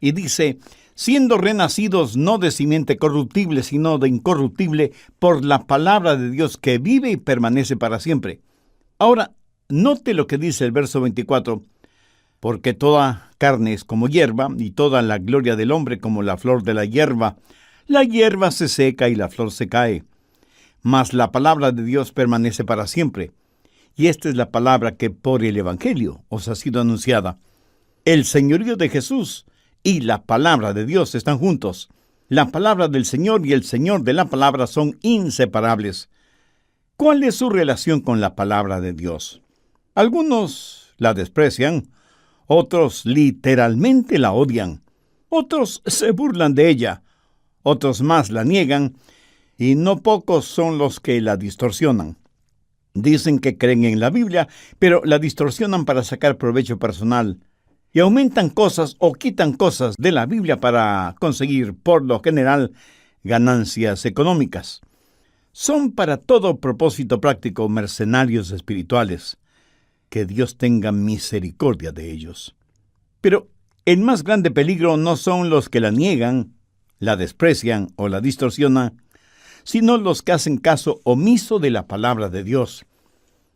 Y dice, siendo renacidos no de simiente corruptible, sino de incorruptible, por la palabra de Dios que vive y permanece para siempre. Ahora, note lo que dice el verso 24. Porque toda carne es como hierba, y toda la gloria del hombre como la flor de la hierba. La hierba se seca y la flor se cae, mas la palabra de Dios permanece para siempre. Y esta es la palabra que por el Evangelio os ha sido anunciada. El señorío de Jesús y la palabra de Dios están juntos. La palabra del Señor y el Señor de la palabra son inseparables. ¿Cuál es su relación con la palabra de Dios? Algunos la desprecian, otros literalmente la odian, otros se burlan de ella, otros más la niegan, y no pocos son los que la distorsionan. Dicen que creen en la Biblia, pero la distorsionan para sacar provecho personal, y aumentan cosas o quitan cosas de la Biblia para conseguir, por lo general, ganancias económicas. Son para todo propósito práctico mercenarios espirituales. Que Dios tenga misericordia de ellos. Pero el más grande peligro no son los que la niegan, la desprecian o la distorsionan, sino los que hacen caso omiso de la palabra de Dios.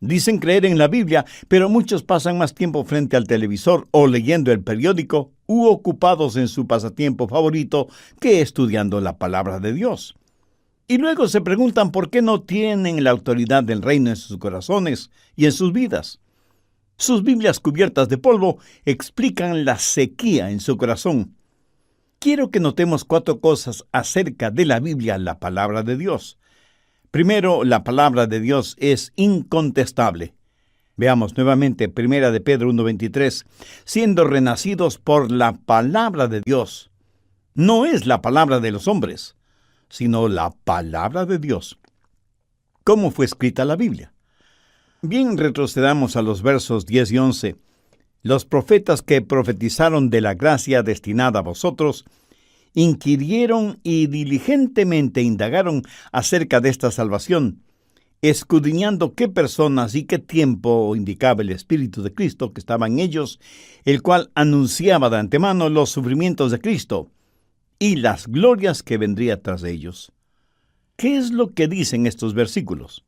Dicen creer en la Biblia, pero muchos pasan más tiempo frente al televisor o leyendo el periódico u ocupados en su pasatiempo favorito que estudiando la palabra de Dios. Y luego se preguntan por qué no tienen la autoridad del reino en sus corazones y en sus vidas. Sus Biblias cubiertas de polvo explican la sequía en su corazón. Quiero que notemos 4 cosas acerca de la Biblia, la palabra de Dios. Primero, la palabra de Dios es incontestable. Veamos nuevamente 1 de Pedro 1:23, siendo renacidos por la palabra de Dios. No es la palabra de los hombres, sino la palabra de Dios. ¿Cómo fue escrita la Biblia? Bien, retrocedamos a los versos 10 y 11. Los profetas que profetizaron de la gracia destinada a vosotros, inquirieron y diligentemente indagaron acerca de esta salvación, escudriñando qué personas y qué tiempo indicaba el Espíritu de Cristo que estaba en ellos, el cual anunciaba de antemano los sufrimientos de Cristo y las glorias que vendría tras de ellos. ¿Qué es lo que dicen estos versículos?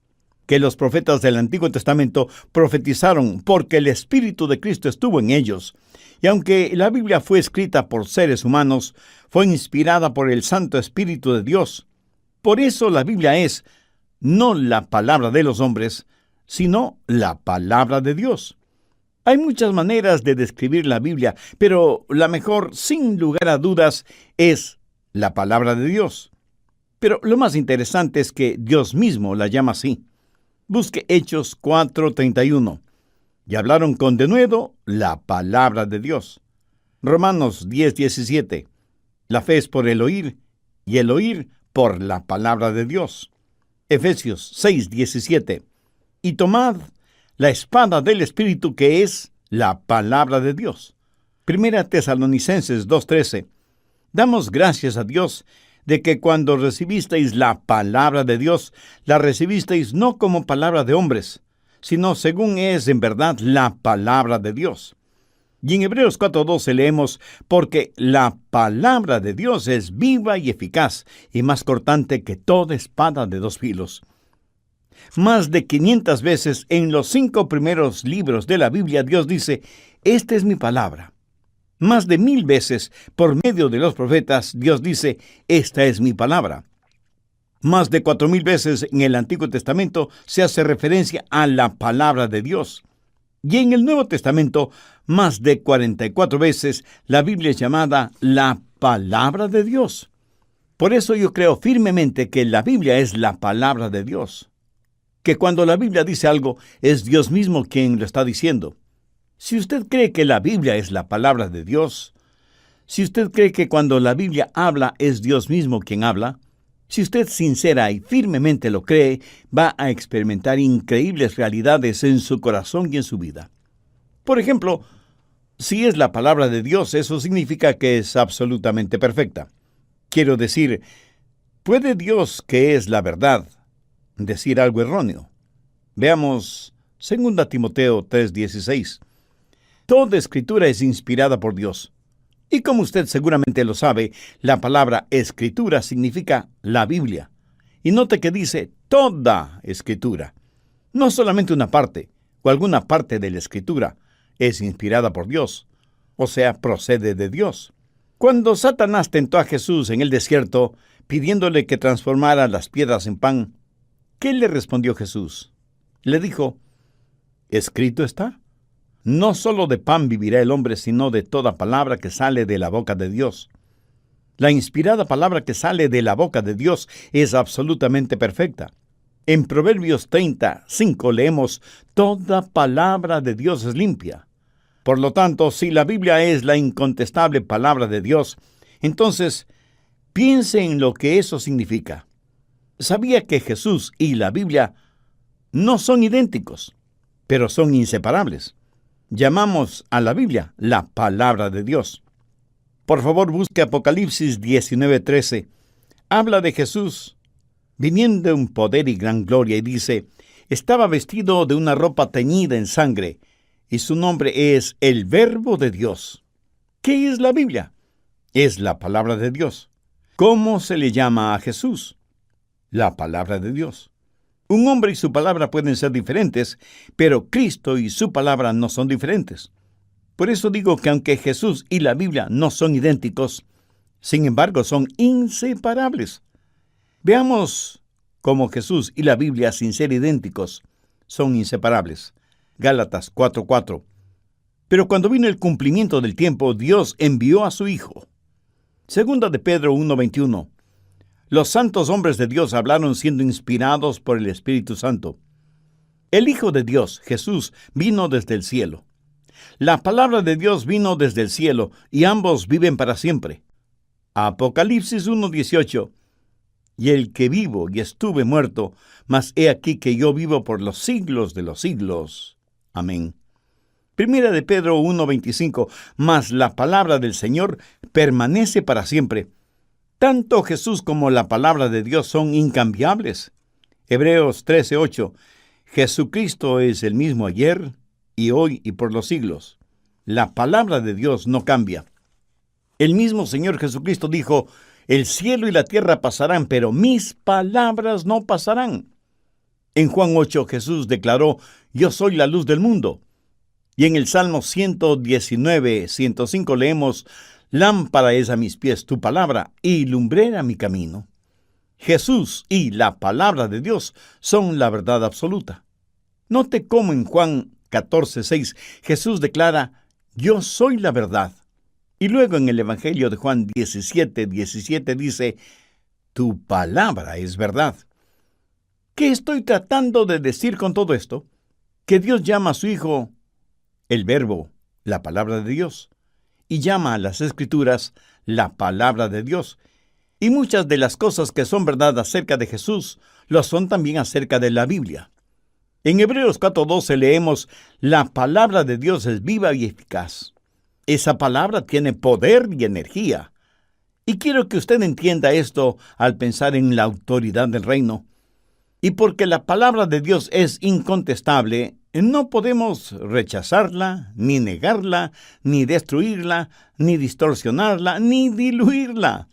Que los profetas del Antiguo Testamento profetizaron porque el Espíritu de Cristo estuvo en ellos. Y aunque la Biblia fue escrita por seres humanos, fue inspirada por el Santo Espíritu de Dios. Por eso la Biblia es no la palabra de los hombres, sino la palabra de Dios. Hay muchas maneras de describir la Biblia, pero la mejor, sin lugar a dudas, es la palabra de Dios. Pero lo más interesante es que Dios mismo la llama así. Busque Hechos 4:31. Y hablaron con denuedo la palabra de Dios. Romanos 10:17. La fe es por el oír, y el oír por la palabra de Dios. Efesios 6:17. Y tomad la espada del Espíritu, que es la palabra de Dios. Primera Tesalonicenses 2:13. Damos gracias a Dios de que cuando recibisteis la palabra de Dios, la recibisteis no como palabra de hombres, sino según es en verdad la palabra de Dios. Y en Hebreos 4:12 leemos, porque la palabra de Dios es viva y eficaz, y más cortante que toda espada de 2 filos. Más de 500 veces en los 5 primeros libros de la Biblia Dios dice, esta es mi palabra. Más de 1000 veces, por medio de los profetas, Dios dice, esta es mi palabra. Más de 4000 veces en el Antiguo Testamento se hace referencia a la palabra de Dios. Y en el Nuevo Testamento, más de 44 veces, la Biblia es llamada la palabra de Dios. Por eso yo creo firmemente que la Biblia es la palabra de Dios. Que cuando la Biblia dice algo, es Dios mismo quien lo está diciendo. Si usted cree que la Biblia es la palabra de Dios, si usted cree que cuando la Biblia habla es Dios mismo quien habla, si usted sincera y firmemente lo cree, va a experimentar increíbles realidades en su corazón y en su vida. Por ejemplo, si es la palabra de Dios, eso significa que es absolutamente perfecta. Quiero decir, ¿puede Dios, que es la verdad, decir algo erróneo? Veamos 2 Timoteo 3:16. Toda escritura es inspirada por Dios. Y como usted seguramente lo sabe, la palabra escritura significa la Biblia. Y note que dice toda escritura. No solamente una parte o alguna parte de la escritura es inspirada por Dios, o sea, procede de Dios. Cuando Satanás tentó a Jesús en el desierto, pidiéndole que transformara las piedras en pan, ¿qué le respondió Jesús? Le dijo, escrito está. No solo de pan vivirá el hombre, sino de toda palabra que sale de la boca de Dios. La inspirada palabra que sale de la boca de Dios es absolutamente perfecta. En Proverbios 30:5 leemos, toda palabra de Dios es limpia. Por lo tanto, si la Biblia es la incontestable palabra de Dios, entonces piense en lo que eso significa. ¿Sabía que Jesús y la Biblia no son idénticos, pero son inseparables? Llamamos a la Biblia la palabra de Dios. Por favor, busque Apocalipsis 19:13. Habla de Jesús viniendo en poder y gran gloria y dice, estaba vestido de una ropa teñida en sangre y su nombre es el Verbo de Dios. ¿Qué es la Biblia? Es la palabra de Dios. ¿Cómo se le llama a Jesús? La palabra de Dios. Un hombre y su palabra pueden ser diferentes, pero Cristo y su palabra no son diferentes. Por eso digo que aunque Jesús y la Biblia no son idénticos, sin embargo son inseparables. Veamos cómo Jesús y la Biblia, sin ser idénticos, son inseparables. Gálatas 4:4. Pero cuando vino el cumplimiento del tiempo, Dios envió a su Hijo. Segunda de Pedro 1:21. Los santos hombres de Dios hablaron siendo inspirados por el Espíritu Santo. El Hijo de Dios, Jesús, vino desde el cielo. La palabra de Dios vino desde el cielo y ambos viven para siempre. Apocalipsis 1:18. Y el que vivo y estuve muerto, mas he aquí que yo vivo por los siglos de los siglos. Amén. Primera de Pedro 1:25. Mas la palabra del Señor permanece para siempre. Tanto Jesús como la palabra de Dios son incambiables. Hebreos 13:8. Jesucristo es el mismo ayer y hoy y por los siglos. La palabra de Dios no cambia. El mismo Señor Jesucristo dijo, el cielo y la tierra pasarán, pero mis palabras no pasarán. En Juan 8 Jesús declaró, yo soy la luz del mundo. Y en el Salmo 119:105 leemos, lámpara es a mis pies tu palabra y lumbrera mi camino. Jesús y la palabra de Dios son la verdad absoluta. Note cómo en Juan 14:6 Jesús declara, yo soy la verdad. Y luego en el Evangelio de Juan 17:17 dice, tu palabra es verdad. ¿Qué estoy tratando de decir con todo esto? Que Dios llama a su Hijo el Verbo, la palabra de Dios, y llama a las Escrituras la palabra de Dios. Y muchas de las cosas que son verdad acerca de Jesús, lo son también acerca de la Biblia. En Hebreos 4:12 leemos, la palabra de Dios es viva y eficaz. Esa palabra tiene poder y energía. Y quiero que usted entienda esto al pensar en la autoridad del reino. Y porque la palabra de Dios es incontestable, no podemos rechazarla, ni negarla, ni destruirla, ni distorsionarla, ni diluirla.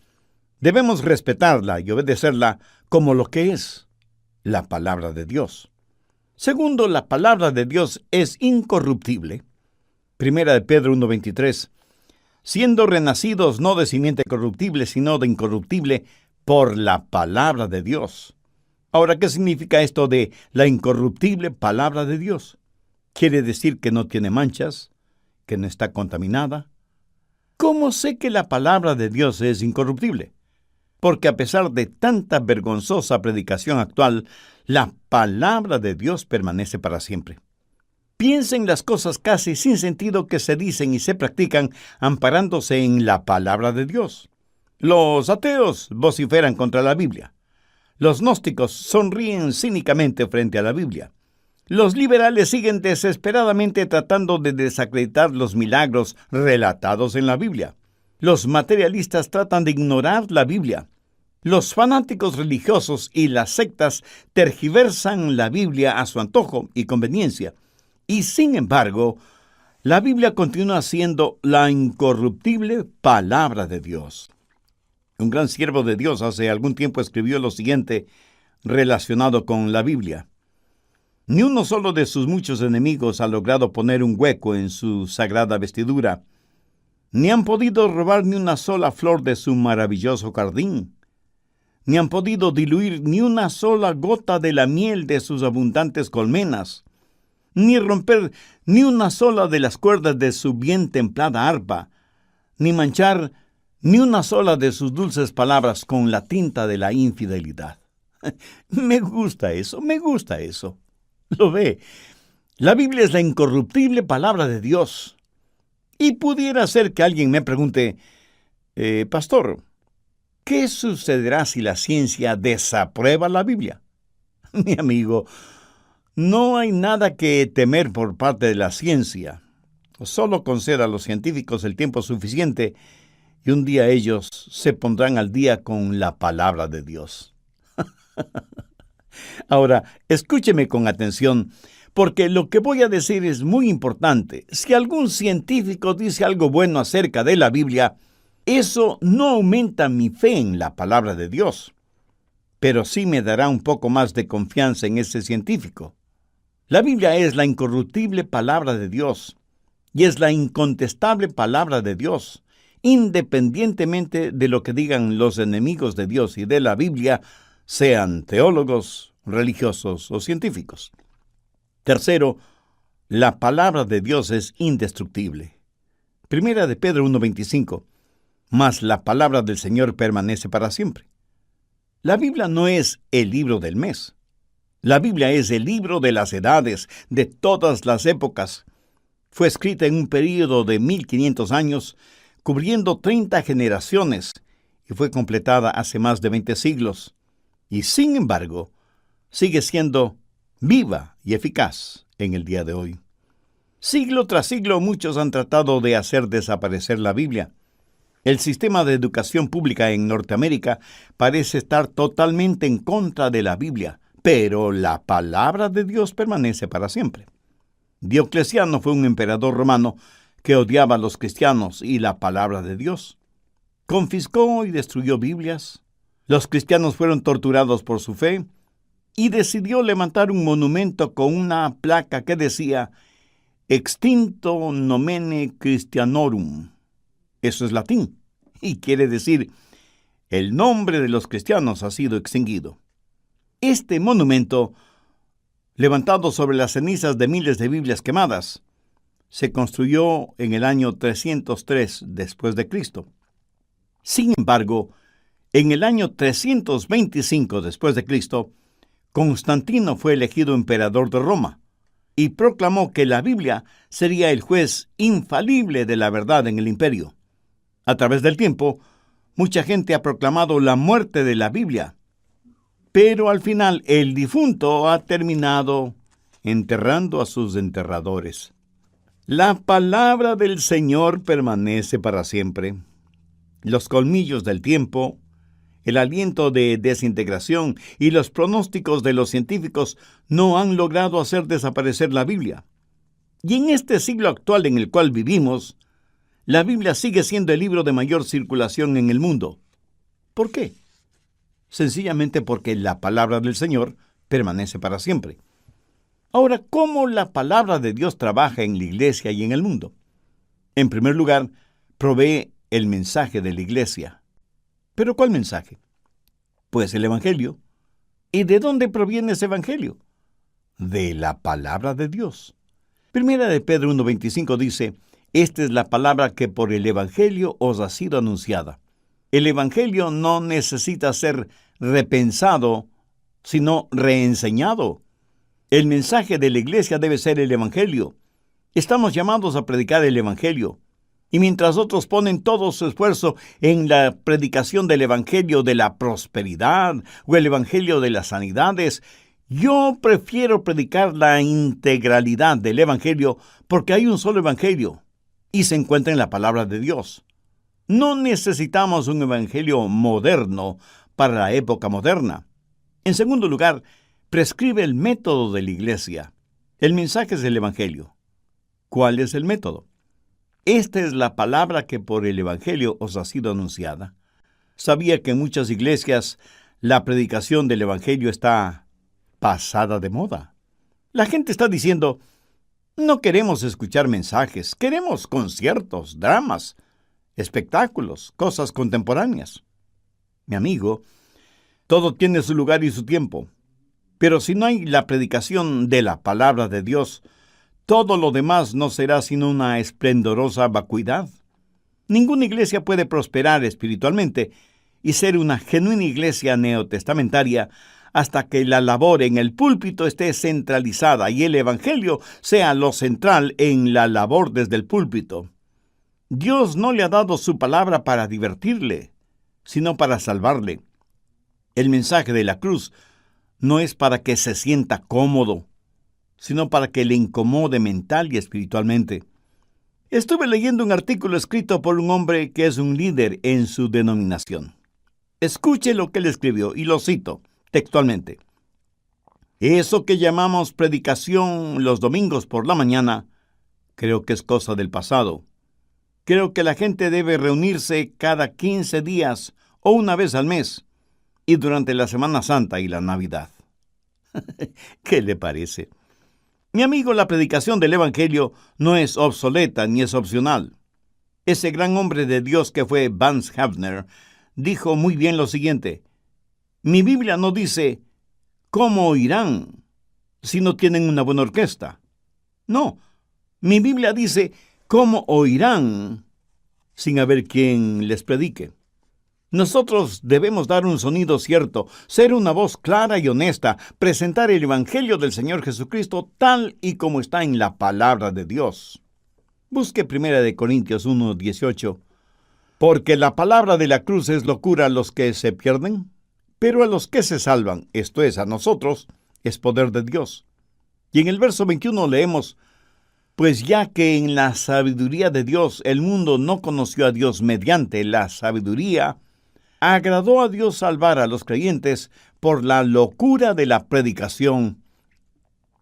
Debemos respetarla y obedecerla como lo que es, la palabra de Dios. Segundo, la palabra de Dios es incorruptible. Primera de Pedro 1:23. Siendo renacidos no de simiente corruptible, sino de incorruptible, por la palabra de Dios. Ahora, ¿qué significa esto de la incorruptible palabra de Dios? ¿Quiere decir que no tiene manchas? ¿Que no está contaminada? ¿Cómo sé que la palabra de Dios es incorruptible? Porque a pesar de tanta vergonzosa predicación actual, la palabra de Dios permanece para siempre. Piensa en las cosas casi sin sentido que se dicen y se practican amparándose en la palabra de Dios. Los ateos vociferan contra la Biblia. Los gnósticos sonríen cínicamente frente a la Biblia. Los liberales siguen desesperadamente tratando de desacreditar los milagros relatados en la Biblia. Los materialistas tratan de ignorar la Biblia. Los fanáticos religiosos y las sectas tergiversan la Biblia a su antojo y conveniencia. Y sin embargo, La Biblia continúa siendo la incorruptible palabra de Dios. Un gran siervo de Dios hace algún tiempo escribió lo siguiente relacionado con la Biblia. Ni uno solo de sus muchos enemigos ha logrado poner un hueco en su sagrada vestidura, ni han podido robar ni una sola flor de su maravilloso jardín, ni han podido diluir ni una sola gota de la miel de sus abundantes colmenas, ni romper ni una sola de las cuerdas de su bien templada arpa, ni manchar ni una sola de sus dulces palabras con la tinta de la infidelidad. Me gusta eso. Lo ve. La Biblia es la incorruptible palabra de Dios. Y pudiera ser que alguien me pregunte, pastor, ¿qué sucederá si la ciencia desaprueba la Biblia? Mi amigo, no hay nada que temer por parte de la ciencia. Solo conceda a los científicos el tiempo suficiente y un día ellos se pondrán al día con la palabra de Dios. Ahora, escúcheme con atención, porque lo que voy a decir es muy importante. Si algún científico dice algo bueno acerca de la Biblia, eso no aumenta mi fe en la palabra de Dios, pero sí me dará un poco más de confianza en ese científico. La Biblia es la incorruptible palabra de Dios y es la incontestable palabra de Dios, independientemente de lo que digan los enemigos de Dios y de la Biblia, sean teólogos, religiosos o científicos. Tercero, la palabra de Dios es indestructible. Primera de Pedro 1:25, mas la palabra del Señor permanece para siempre. La Biblia no es el libro del mes. La Biblia es el libro de las edades, de todas las épocas. Fue escrita en un período de 1500 años, cubriendo 30 generaciones, y fue completada hace más de 20 siglos. Y sin embargo, sigue siendo viva y eficaz en el día de hoy. Siglo tras siglo, muchos han tratado de hacer desaparecer la Biblia. El sistema de educación pública en Norteamérica parece estar totalmente en contra de la Biblia, pero la palabra de Dios permanece para siempre. Diocleciano fue un emperador romano que odiaba a los cristianos y la palabra de Dios. Confiscó y destruyó Biblias. Los cristianos fueron torturados por su fe y decidió levantar un monumento con una placa que decía Extinto nomene Christianorum. Eso es latín y quiere decir el nombre de los cristianos ha sido extinguido. Este monumento, levantado sobre las cenizas de miles de Biblias quemadas, se construyó en el año 303 después de Cristo. Sin embargo, en el año 325 después de Cristo, Constantino fue elegido emperador de Roma y proclamó que la Biblia sería el juez infalible de la verdad en el imperio. A través del tiempo, mucha gente ha proclamado la muerte de la Biblia, pero al final el difunto ha terminado enterrando a sus enterradores. La palabra del Señor permanece para siempre. Los colmillos del tiempo, el aliento de desintegración y los pronósticos de los científicos no han logrado hacer desaparecer la Biblia. Y en este siglo actual en el cual vivimos, la Biblia sigue siendo el libro de mayor circulación en el mundo. ¿Por qué? Sencillamente porque la palabra del Señor permanece para siempre. Ahora, ¿cómo la palabra de Dios trabaja en la iglesia y en el mundo? En primer lugar, provee el mensaje de la iglesia. ¿Pero cuál mensaje? Pues el Evangelio. ¿Y de dónde proviene ese Evangelio? De la palabra de Dios. Primera de Pedro 1:25 dice, esta es la palabra que por el Evangelio os ha sido anunciada. El Evangelio no necesita ser repensado, sino reenseñado. El mensaje de la iglesia debe ser el Evangelio. Estamos llamados a predicar el Evangelio. Y mientras otros ponen todo su esfuerzo en la predicación del Evangelio de la prosperidad o el Evangelio de las sanidades, yo prefiero predicar la integralidad del Evangelio porque hay un solo Evangelio y se encuentra en la palabra de Dios. No necesitamos un Evangelio moderno para la época moderna. En segundo lugar, prescribe el método de la iglesia. El mensaje es el Evangelio. ¿Cuál es el método? Esta es la palabra que por el Evangelio os ha sido anunciada. Sabía que en muchas iglesias la predicación del Evangelio está pasada de moda. La gente está diciendo, no queremos escuchar mensajes, queremos conciertos, dramas, espectáculos, cosas contemporáneas. Mi amigo, todo tiene su lugar y su tiempo, pero si no hay la predicación de la palabra de Dios, todo lo demás no será sino una esplendorosa vacuidad. Ninguna iglesia puede prosperar espiritualmente y ser una genuina iglesia neotestamentaria hasta que la labor en el púlpito esté centralizada y el Evangelio sea lo central en la labor desde el púlpito. Dios no le ha dado su palabra para divertirle, sino para salvarle. El mensaje de la cruz no es para que se sienta cómodo, sino para que le incomode mental y espiritualmente. Estuve leyendo un artículo escrito por un hombre que es un líder en su denominación. Escuche lo que él escribió, y lo cito textualmente. Eso que llamamos predicación los domingos por la mañana, creo que es cosa del pasado. Creo que la gente debe reunirse cada 15 días o una vez al mes, y durante la Semana Santa y la Navidad. ¿Qué le parece? Mi amigo, la predicación del Evangelio no es obsoleta ni es opcional. Ese gran hombre de Dios que fue Vance Havner dijo muy bien lo siguiente: mi Biblia no dice ¿cómo oirán si no tienen una buena orquesta? No, mi Biblia dice ¿cómo oirán sin haber quien les predique? Nosotros debemos dar un sonido cierto, ser una voz clara y honesta, presentar el Evangelio del Señor Jesucristo tal y como está en la palabra de Dios. Busque 1 Corintios 1:18. Porque la palabra de la cruz es locura a los que se pierden, pero a los que se salvan, esto es, a nosotros, es poder de Dios. Y en el verso 21 leemos, pues ya que en la sabiduría de Dios el mundo no conoció a Dios mediante la sabiduría, agradó a Dios salvar a los creyentes por la locura de la predicación.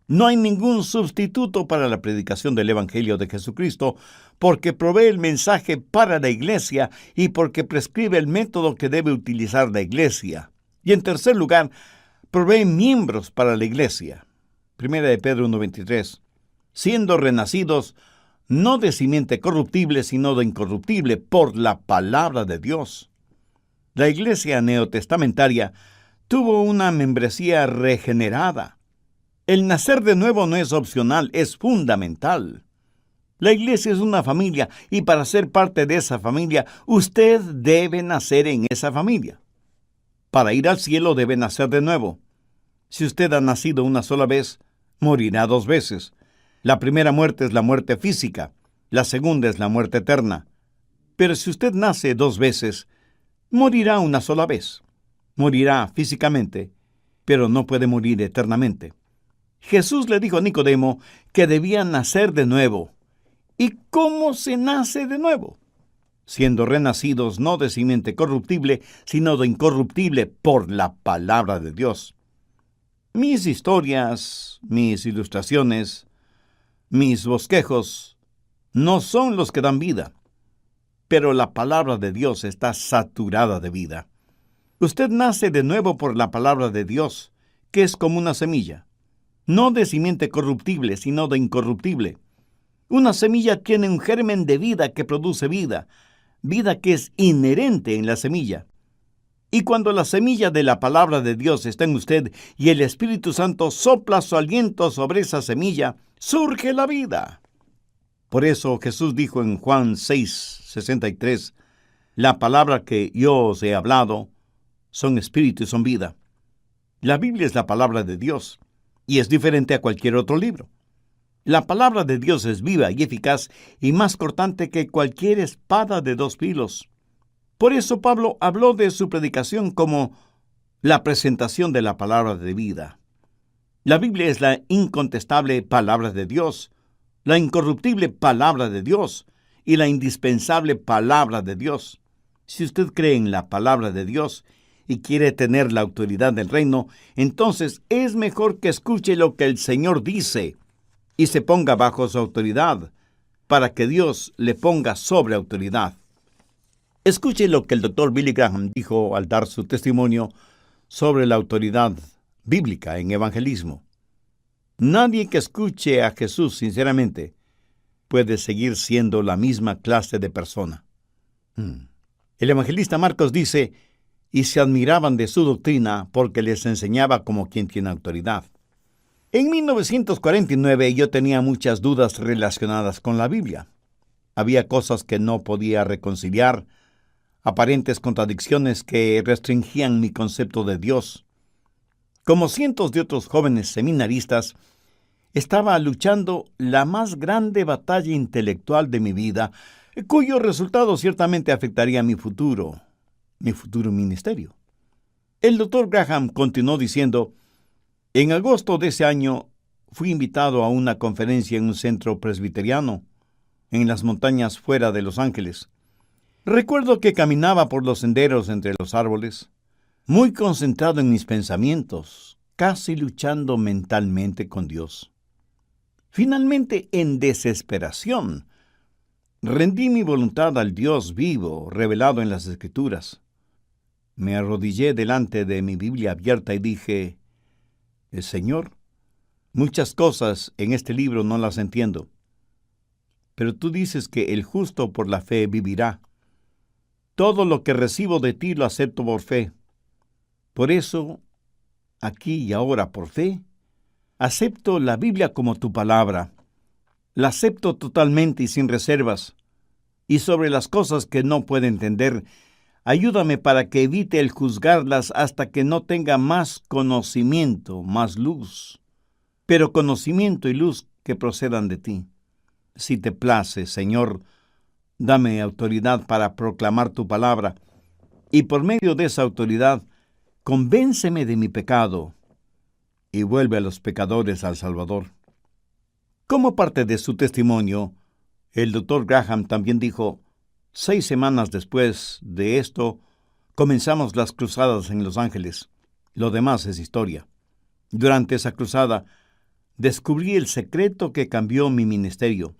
No hay ningún sustituto para la predicación del Evangelio de Jesucristo, porque provee el mensaje para la iglesia y porque prescribe el método que debe utilizar la iglesia. Y en tercer lugar, provee miembros para la iglesia. 1 Pedro 1:23. Siendo renacidos, no de simiente corruptible, sino de incorruptible, por la palabra de Dios. La iglesia neotestamentaria tuvo una membresía regenerada. El nacer de nuevo no es opcional, es fundamental. La iglesia es una familia y para ser parte de esa familia, usted debe nacer en esa familia. Para ir al cielo debe nacer de nuevo. Si usted ha nacido una sola vez, morirá 2 veces. La primera muerte es la muerte física, la segunda es la muerte eterna. Pero si usted nace 2 veces, morirá una sola vez. Morirá físicamente, pero no puede morir eternamente. Jesús le dijo a Nicodemo que debía nacer de nuevo. ¿Y cómo se nace de nuevo? Siendo renacidos no de simiente corruptible, sino de incorruptible por la palabra de Dios. Mis historias, mis ilustraciones, mis bosquejos no son los que dan vida, pero la palabra de Dios está saturada de vida. Usted nace de nuevo por la palabra de Dios, que es como una semilla, no de simiente corruptible, sino de incorruptible. Una semilla tiene un germen de vida que produce vida, vida que es inherente en la semilla. Y cuando la semilla de la palabra de Dios está en usted y el Espíritu Santo sopla su aliento sobre esa semilla, surge la vida. Por eso Jesús dijo en Juan 6:63, la palabra que yo os he hablado son espíritu y son vida. La Biblia es la palabra de Dios y es diferente a cualquier otro libro. La palabra de Dios es viva y eficaz y más cortante que cualquier espada de 2 filos. Por eso Pablo habló de su predicación como la presentación de la palabra de vida. La Biblia es la incontestable palabra de Dios, la incorruptible palabra de Dios y la indispensable palabra de Dios. Si usted cree en la palabra de Dios y quiere tener la autoridad del reino, entonces es mejor que escuche lo que el Señor dice y se ponga bajo su autoridad, para que Dios le ponga sobre autoridad. Escuche lo que el Dr. Billy Graham dijo al dar su testimonio sobre la autoridad bíblica en evangelismo. Nadie que escuche a Jesús sinceramente puede seguir siendo la misma clase de persona. El evangelista Marcos dice, y se admiraban de su doctrina porque les enseñaba como quien tiene autoridad. En 1949 yo tenía muchas dudas relacionadas con la Biblia. Había cosas que no podía reconciliar, aparentes contradicciones que restringían mi concepto de Dios. Como cientos de otros jóvenes seminaristas, estaba luchando la más grande batalla intelectual de mi vida, cuyo resultado ciertamente afectaría mi futuro ministerio. El Dr. Graham continuó diciendo, en agosto de ese año fui invitado a una conferencia en un centro presbiteriano, en las montañas fuera de Los Ángeles. Recuerdo que caminaba por los senderos entre los árboles, muy concentrado en mis pensamientos, casi luchando mentalmente con Dios. Finalmente, en desesperación, rendí mi voluntad al Dios vivo, revelado en las Escrituras. Me arrodillé delante de mi Biblia abierta y dije, Señor, muchas cosas en este libro no las entiendo, pero tú dices que el justo por la fe vivirá. Todo lo que recibo de ti lo acepto por fe. Por eso, aquí y ahora por fe, acepto la Biblia como tu palabra. La acepto totalmente y sin reservas. Y sobre las cosas que no puedo entender, ayúdame para que evite el juzgarlas hasta que no tenga más conocimiento, más luz. Pero conocimiento y luz que procedan de ti. Si te place, Señor, dame autoridad para proclamar tu palabra, y por medio de esa autoridad, convénceme de mi pecado, y vuelve a los pecadores al Salvador. Como parte de su testimonio, el Dr. Graham también dijo, 6 semanas después de esto, comenzamos las cruzadas en Los Ángeles. Lo demás es historia. Durante esa cruzada, descubrí el secreto que cambió mi ministerio.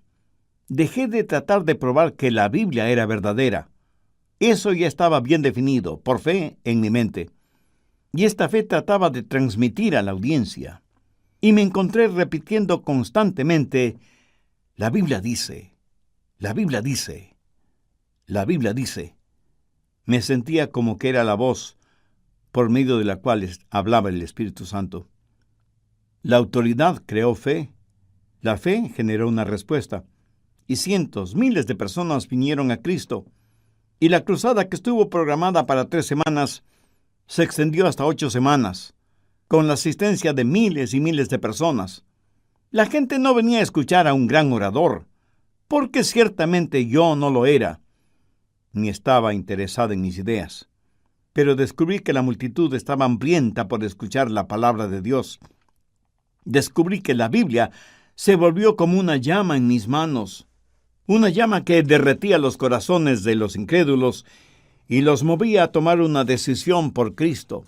Dejé de tratar de probar que la Biblia era verdadera. Eso ya estaba bien definido, por fe, en mi mente. Y esta fe trataba de transmitir a la audiencia. Y me encontré repitiendo constantemente, la Biblia dice, la Biblia dice, la Biblia dice. Me sentía como que era la voz por medio de la cual hablaba el Espíritu Santo. La autoridad creó fe. La fe generó una respuesta. Y cientos, miles de personas vinieron a Cristo. Y la cruzada que estuvo programada para 3 semanas se extendió hasta 8 semanas, con la asistencia de miles y miles de personas. La gente no venía a escuchar a un gran orador, porque ciertamente yo no lo era, ni estaba interesada en mis ideas. Pero descubrí que la multitud estaba hambrienta por escuchar la palabra de Dios. Descubrí que la Biblia se volvió como una llama en mis manos, una llama que derretía los corazones de los incrédulos y los movía a tomar una decisión por Cristo.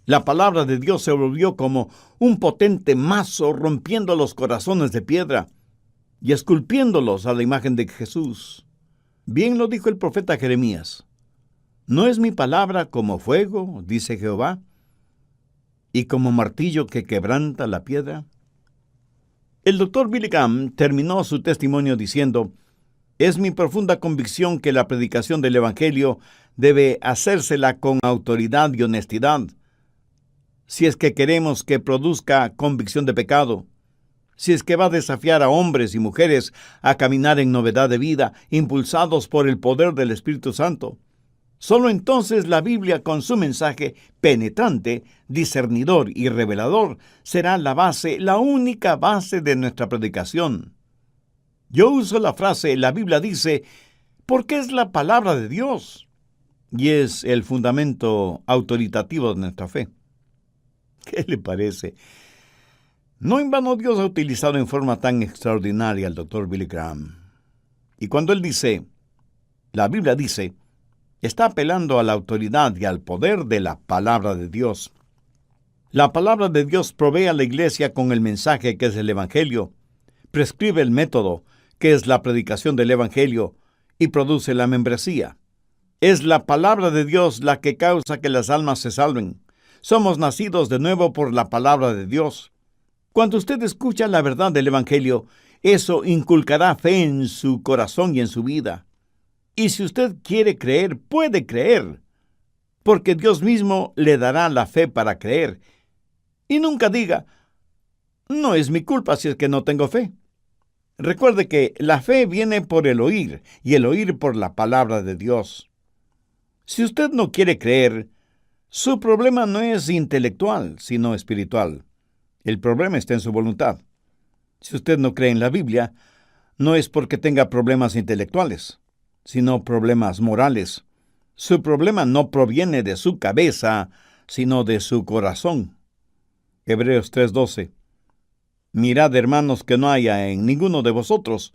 La palabra de Dios se volvió como un potente mazo rompiendo los corazones de piedra y esculpiéndolos a la imagen de Jesús. Bien lo dijo el profeta Jeremías. ¿No es mi palabra como fuego, dice Jehová, y como martillo que quebranta la piedra? El Dr. Billy Graham terminó su testimonio diciendo, es mi profunda convicción que la predicación del Evangelio debe hacérsela con autoridad y honestidad, si es que queremos que produzca convicción de pecado, si es que va a desafiar a hombres y mujeres a caminar en novedad de vida, impulsados por el poder del Espíritu Santo. Solo entonces la Biblia, con su mensaje penetrante, discernidor y revelador, será la base, la única base de nuestra predicación. Yo uso la frase, la Biblia dice, porque es la palabra de Dios y es el fundamento autoritativo de nuestra fe. ¿Qué le parece? No en vano Dios ha utilizado en forma tan extraordinaria al Dr. Billy Graham. Y cuando él dice, la Biblia dice, está apelando a la autoridad y al poder de la palabra de Dios. La palabra de Dios provee a la iglesia con el mensaje que es el Evangelio, prescribe el método, que es la predicación del Evangelio y produce la membresía. Es la palabra de Dios la que causa que las almas se salven. Somos nacidos de nuevo por la palabra de Dios. Cuando usted escucha la verdad del Evangelio, eso inculcará fe en su corazón y en su vida. Y si usted quiere creer, puede creer, porque Dios mismo le dará la fe para creer. Y nunca diga, no es mi culpa si es que no tengo fe. Recuerde que la fe viene por el oír, y el oír por la palabra de Dios. Si usted no quiere creer, su problema no es intelectual, sino espiritual. El problema está en su voluntad. Si usted no cree en la Biblia, no es porque tenga problemas intelectuales, sino problemas morales. Su problema no proviene de su cabeza, sino de su corazón. Hebreos 3:12. Mirad, hermanos, que no haya en ninguno de vosotros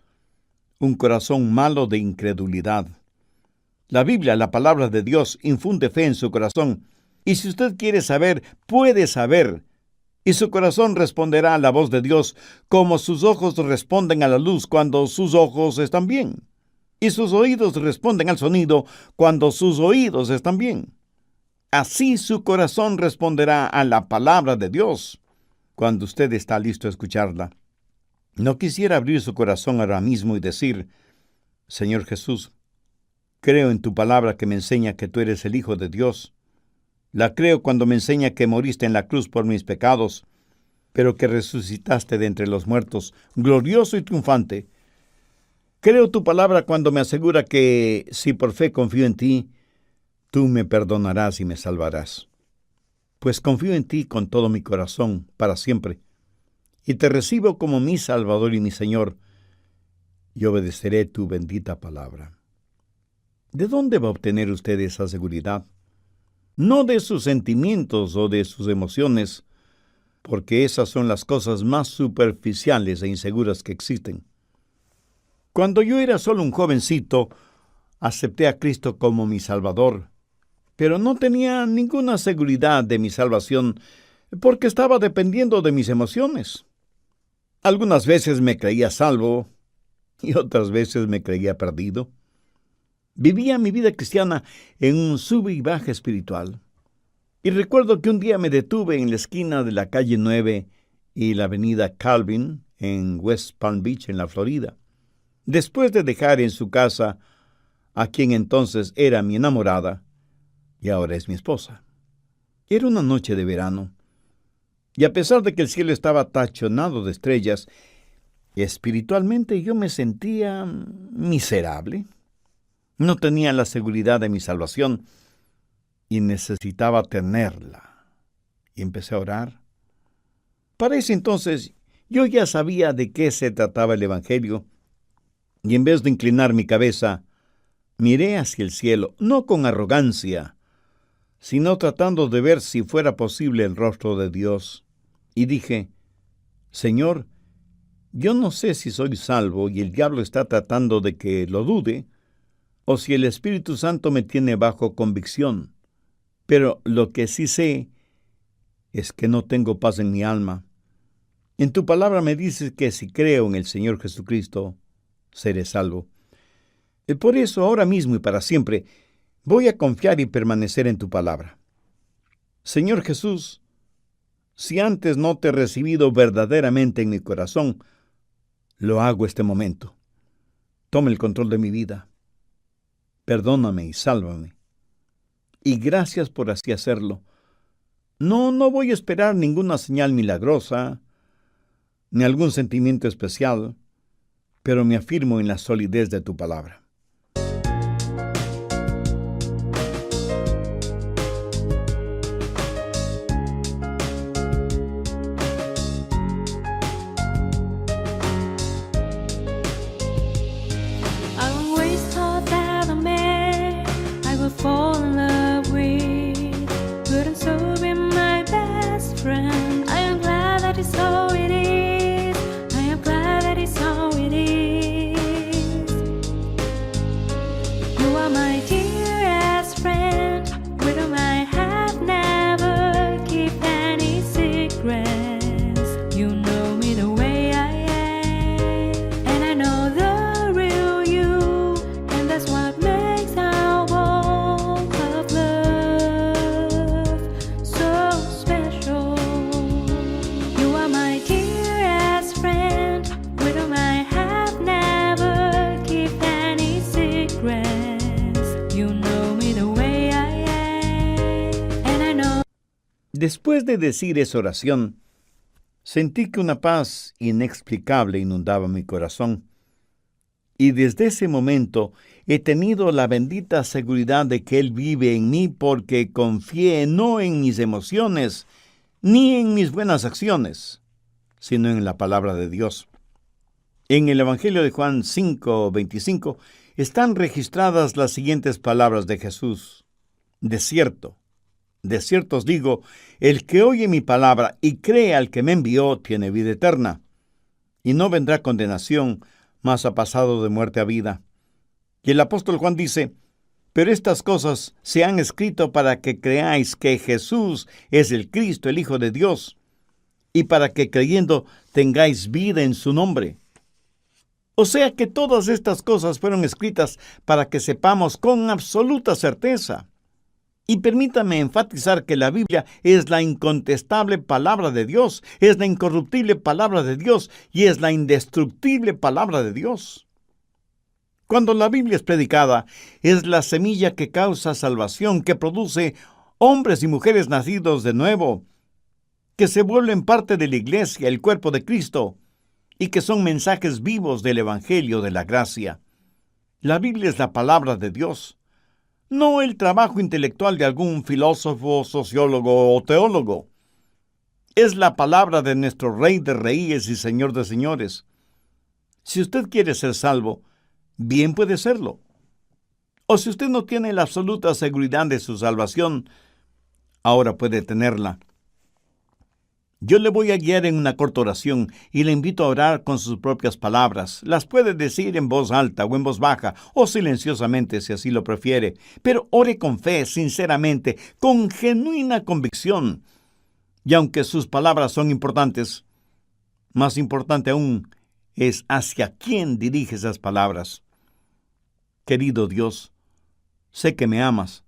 un corazón malo de incredulidad. La Biblia, la palabra de Dios, infunde fe en su corazón. Y si usted quiere saber, puede saber. Y su corazón responderá a la voz de Dios, como sus ojos responden a la luz cuando sus ojos están bien. Y sus oídos responden al sonido cuando sus oídos están bien. Así su corazón responderá a la palabra de Dios cuando usted está listo a escucharla. No quisiera abrir su corazón ahora mismo y decir, Señor Jesús, creo en tu palabra que me enseña que tú eres el Hijo de Dios. La creo cuando me enseña que moriste en la cruz por mis pecados, pero que resucitaste de entre los muertos, glorioso y triunfante. Creo tu palabra cuando me asegura que, si por fe confío en ti, tú me perdonarás y me salvarás. Pues confío en ti con todo mi corazón, para siempre, y te recibo como mi Salvador y mi Señor, y obedeceré tu bendita palabra. ¿De dónde va a obtener usted esa seguridad? No de sus sentimientos o de sus emociones, porque esas son las cosas más superficiales e inseguras que existen. Cuando yo era solo un jovencito, acepté a Cristo como mi Salvador, pero no tenía ninguna seguridad de mi salvación porque estaba dependiendo de mis emociones. Algunas veces me creía salvo y otras veces me creía perdido. Vivía mi vida cristiana en un sube y baja espiritual. Y recuerdo que un día me detuve en la esquina de la calle 9 y la avenida Calvin en West Palm Beach, en la Florida, después de dejar en su casa a quien entonces era mi enamorada y ahora es mi esposa. Era una noche de verano, y a pesar de que el cielo estaba tachonado de estrellas, espiritualmente yo me sentía miserable. No tenía la seguridad de mi salvación y necesitaba tenerla. Y empecé a orar. Para ese entonces yo ya sabía de qué se trataba el Evangelio, y en vez de inclinar mi cabeza, miré hacia el cielo, no con arrogancia, sino tratando de ver si fuera posible el rostro de Dios. Y dije, Señor, yo no sé si soy salvo y el diablo está tratando de que lo dude, o si el Espíritu Santo me tiene bajo convicción. Pero lo que sí sé es que no tengo paz en mi alma. En tu palabra me dices que si creo en el Señor Jesucristo, seré salvo. Y por eso, ahora mismo y para siempre, voy a confiar y permanecer en tu palabra. Señor Jesús, si antes no te he recibido verdaderamente en mi corazón, lo hago este momento. Toma el control de mi vida. Perdóname y sálvame. Y gracias por así hacerlo. No voy a esperar ninguna señal milagrosa, ni algún sentimiento especial, pero me afirmo en la solidez de tu palabra. Fall in love with, but and so be my best friend. I am glad that it's so it is. I am glad that it's so it is. Después de decir esa oración, sentí que una paz inexplicable inundaba mi corazón. Y desde ese momento he tenido la bendita seguridad de que Él vive en mí porque confié no en mis emociones ni en mis buenas acciones, sino en la palabra de Dios. En el Evangelio de Juan 5:25 están registradas las siguientes palabras de Jesús. De cierto os digo, el que oye mi palabra y cree al que me envió tiene vida eterna, y no vendrá condenación, mas ha pasado de muerte a vida. Y el apóstol Juan dice, pero estas cosas se han escrito para que creáis que Jesús es el Cristo, el Hijo de Dios, y para que creyendo tengáis vida en su nombre. O sea que todas estas cosas fueron escritas para que sepamos con absoluta certeza. Y permítame enfatizar que la Biblia es la incontestable palabra de Dios, es la incorruptible palabra de Dios y es la indestructible palabra de Dios. Cuando la Biblia es predicada, es la semilla que causa salvación, que produce hombres y mujeres nacidos de nuevo, que se vuelven parte de la iglesia, el cuerpo de Cristo, y que son mensajes vivos del Evangelio de la gracia. La Biblia es la palabra de Dios, no el trabajo intelectual de algún filósofo, sociólogo o teólogo. Es la palabra de nuestro Rey de Reyes y Señor de Señores. Si usted quiere ser salvo, bien puede serlo. O si usted no tiene la absoluta seguridad de su salvación, ahora puede tenerla. Yo le voy a guiar en una corta oración y le invito a orar con sus propias palabras. Las puede decir en voz alta o en voz baja o silenciosamente si así lo prefiere. Pero ore con fe, sinceramente, con genuina convicción. Y aunque sus palabras son importantes, más importante aún es hacia quién dirige esas palabras. Querido Dios, sé que me amas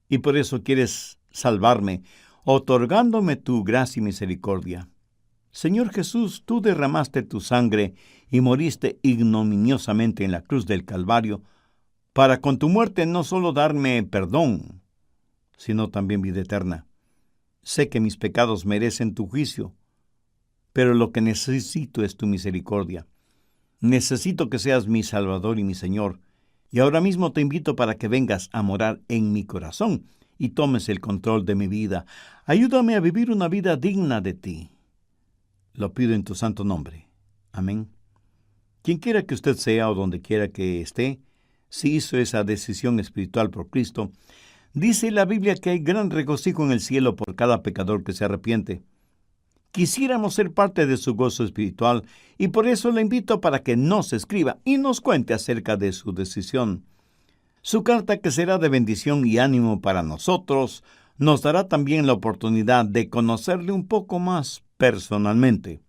y por eso quieres salvarme, otorgándome tu gracia y misericordia. Señor Jesús, tú derramaste tu sangre y moriste ignominiosamente en la cruz del Calvario, para con tu muerte no solo darme perdón, sino también vida eterna. Sé que mis pecados merecen tu juicio, pero lo que necesito es tu misericordia. Necesito que seas mi Salvador y mi Señor, y ahora mismo te invito para que vengas a morar en mi corazón y tomes el control de mi vida. Ayúdame a vivir una vida digna de ti. Lo pido en tu santo nombre. Amén. Quien quiera que usted sea o donde quiera que esté, si hizo esa decisión espiritual por Cristo, dice la Biblia que hay gran regocijo en el cielo por cada pecador que se arrepiente. Quisiéramos ser parte de su gozo espiritual y por eso le invito para que nos escriba y nos cuente acerca de su decisión. Su carta, que será de bendición y ánimo para nosotros, nos dará también la oportunidad de conocerle un poco más personalmente.